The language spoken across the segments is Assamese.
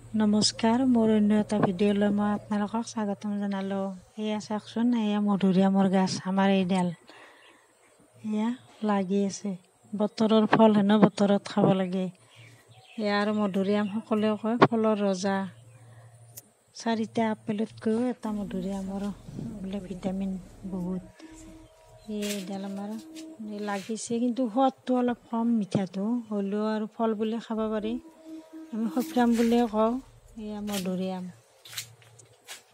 নমস্কাৰ, মোৰ অন্য এটা ভিডিঅ'লৈ মই আপোনালোকক স্বাগতম জনালোঁ। এয়া চাওকচোন, এয়া মধুৰিআমৰ গাছ, আমাৰ এইডাল এয়া লাগি আছে। বতৰৰ ফল হেনো বতৰত খাব লাগে। ইয়াৰ মধুৰিআম সকলোৱে কয় ফলৰ ৰজা। 4টা আপেলতকৈও এটা মধুৰিআমৰ বোলে ভিটামিন বহুত। এইডাল আমাৰ লাগিছে, কিন্তু সোৱাদটো অলপ কম, মিঠাটো হ'লেও আৰু ফল বুলি খাব পাৰি। আমি সফ্ৰাম বুলিয়ে কওঁ। এয়া মধুৰিআম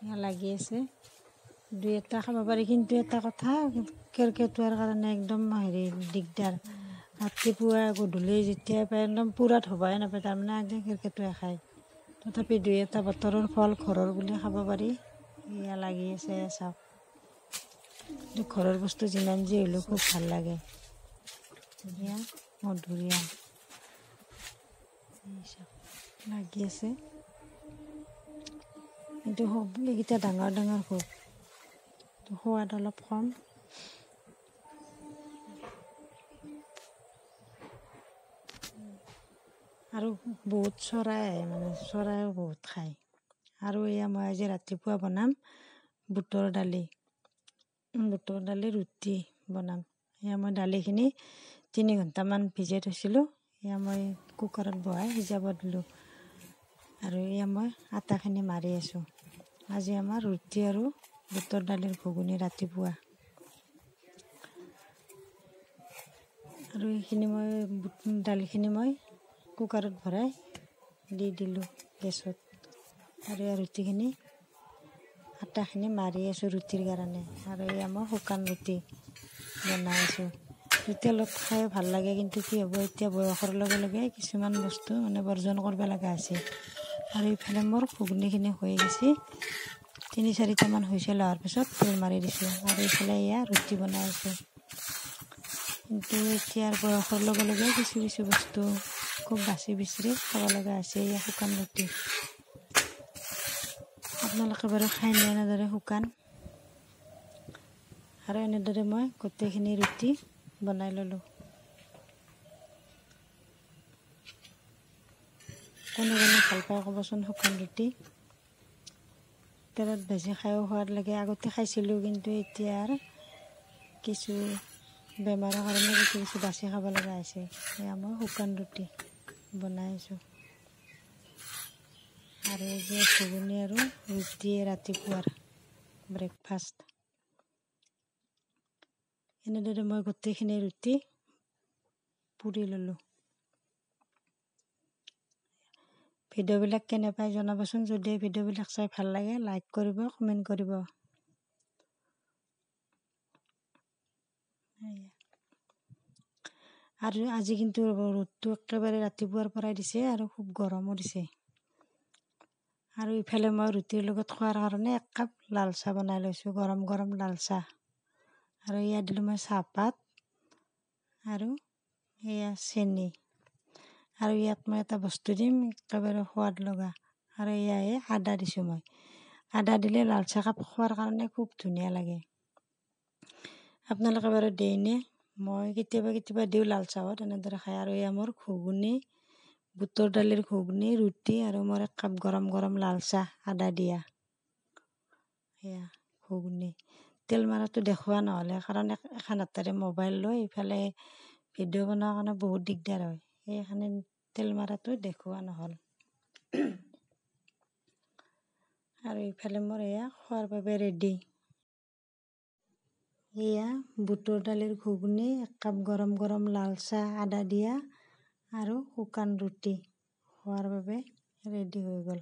এয়া লাগি আছে, 2-এটা খাব পাৰি, কিন্তু এটা কথা, কেৰ্কেটুৱাৰ কাৰণে একদম দিগদাৰ। ৰাতিপুৱা গধূলি যেতিয়া পায় একদম পূৰাত হ'বই নাপায়, তাৰমানে একদম কেৰ্কেটুৱাই খায়। তথাপি 2-এটা বতৰৰ ফল ঘৰৰ বুলি খাব পাৰি। এয়া লাগি আছে, চাওক। ঘৰৰ বস্তু যিমান যি হ'লেও খুব ভাল লাগে। এয়া মধুৰিআম লাগি আছে, কিন্তু এইকেইটা ডাঙৰ ডাঙৰ খুব, সোৱাদ অলপ কম। আৰু বহুত চৰাই আহে, মানে চৰাইও বহুত খায়। আৰু এয়া মই আজি ৰাতিপুৱা বনাম বুটৰ দালি ৰুটি বনাম। এয়া মই দালিখিনি 3 ঘণ্টামান ভিজাই থৈছিলোঁ। এয়া মই কুকাৰত বহাই সিজাব দিলোঁ, আৰু এয়া মই আটাখিনি মাৰি আছোঁ। আজি আমাৰ ৰুটি আৰু বুটৰ দালিৰ ঘুগুনি ৰাতিপুৱা। আৰু এইখিনি দালিখিনি মই কুকাৰত ভৰাই দি দিলোঁ গেছত, আৰু এই ৰুটিখিনি আটাখিনি মাৰি আছোঁ ৰুটিৰ কাৰণে। আৰু এয়া মই শুকান ৰুটি বনাই আছোঁ। তেলত খাই ভাল লাগে, কিন্তু কি হ'ব, এতিয়া বয়সৰ লগে লগে কিছুমান বস্তু মানে বৰ্জন কৰিব লগা হৈছে। আৰু ইফালে মোৰ ঘুগুনিখিনি হৈ গৈছে, 3-4টামান হৈছিল, হোৱাৰ পিছত তেল মাৰি দিছোঁ। আৰু এইফালে এয়া ৰুটি বনাই আছোঁ। কিন্তু এতিয়াৰ বয়সৰ লগে লগে কিছু বস্তু খুব বাচি বিচাৰি খাব লগা হৈছে। এয়া শুকান ৰুটি। আপোনালোকে বাৰু খাই নিয়ে এনেদৰে শুকান। আৰু এনেদৰে মই গোটেইখিনি ৰুটি বনাই ল'লোঁ। কোনে ভাল পায় ক'বচোন শুকান ৰুটি। তেলত ভাজি খায়ো সোৱাদ লাগে। আগতে খাইছিলোঁ, কিন্তু এতিয়া আৰু কিছু বেমাৰৰ কাৰণে কিছু বাচি খাব লগা হৈছে। এয়া মই শুকান ৰুটি বনাই আছোঁ। আৰু এই যে ঘুগুনি আৰু ৰুটিয়ে ৰাতিপুৱাৰ ব্ৰেকফাষ্ট। এনেদৰে মই গোটেইখিনি ৰুটি পুৰি ল'লোঁ। ভিডিঅ'বিলাক কেনে পায় জনাবচোন। যদি ভিডিঅ'বিলাক চাই ভাল লাগে, লাইক কৰিব, কমেণ্ট কৰিব। আৰু আজি কিন্তু ৰ'দটো একেবাৰে ৰাতিপুৱাৰ পৰাই দিছে, আৰু খুব গৰমো দিছে। আৰু ইফালে মই ৰুটিৰ লগত খোৱাৰ কাৰণে 1 কাপ লাল চাহ বনাই লৈছোঁ, গৰম গৰম লাল চাহ। আৰু ইয়াত দিলোঁ মই চাহপাত আৰু এয়া চেনি। আৰু ইয়াত মই এটা বস্তু দিম, একেবাৰে সোৱাদ লগা, আৰু এয়াই আদা দিছোঁ মই। আদা দিলে লাল চাহ কাপ খোৱাৰ কাৰণে খুব ধুনীয়া লাগে। আপোনালোকে বাৰু দেইনে? মই কেতিয়াবা দিওঁ লাল চাহত, এনেদৰে খায়। আৰু এয়া মোৰ ঘুগুনি, বুটৰ দালিৰ ঘুগুনি, ৰুটি, আৰু মোৰ 1 কাপ গৰম গৰম লাল চাহ আদা দিয়া। এয়া ঘুগুনি। তেল মাৰাটো দেখুওৱা নহ'লে, কাৰণ এখন হাতেৰে মোবাইল লৈ ইফালে ভিডিঅ' বনোৱাৰ কাৰণে বহুত দিগদাৰ হয়। সেইকাৰণে তেল মাৰাটো দেখুওৱা নহ'ল। আৰু ইফালে মোৰ এয়া খোৱাৰ বাবে ৰেডি। এয়া বুটৰ দালিৰ ঘুগুনি, 1 কাপ গৰম গৰম লাল চাহ আদা দিয়া, আৰু শুকান ৰুটি খোৱাৰ বাবে ৰেডি হৈ গ'ল।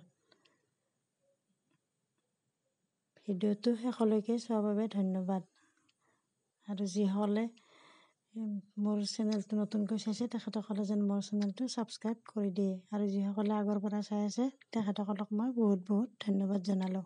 ভিডিঅ'টো শেষলৈকে চোৱাৰ বাবে ধন্যবাদ। আৰু যিসকলে মোৰ চেনেলটো নতুনকৈ চাইছে, তেখেতসকলে যেন মোৰ চেনেলটো ছাবস্ক্ৰাইব কৰি দিয়ে। আৰু যিসকলে আগৰ পৰা চাই আছে, তেখেতসকলক মই বহুত ধন্যবাদ জনালোঁ।